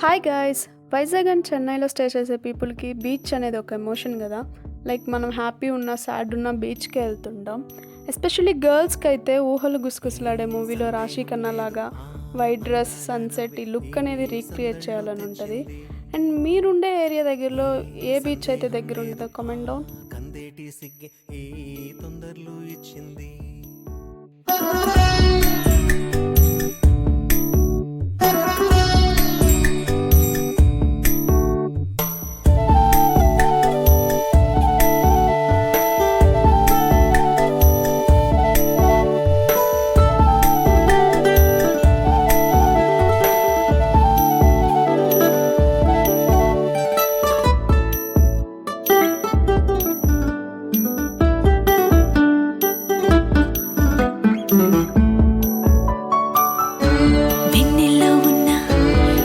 Hi guys. Vizag and చెన్నైలో stay చేసే పీపుల్కి బీచ్ అనేది ఒక ఎమోషన్ కదా. లైక్ మనం హ్యాపీ ఉన్నా సాడ్ ఉన్నా బీచ్కే వెళ్తుంటాం. ఎస్పెషల్లీ గర్ల్స్కి అయితే ఊహలు గుసగుసలాడే మూవీలో రాశి ఖన్నా లాగా వైట్ డ్రెస్ సన్సెట్ ఈ లుక్ అనేది రీక్రియేట్ చేయాలని ఉంటుంది. అండ్ మీరుండే ఏరియా దగ్గరలో ఏ బీచ్ అయితే దగ్గర ఉంటుందో కామెంట్ డౌన్. కందేటి సిగ్గే ఈ తొందరలు ఇచ్చింది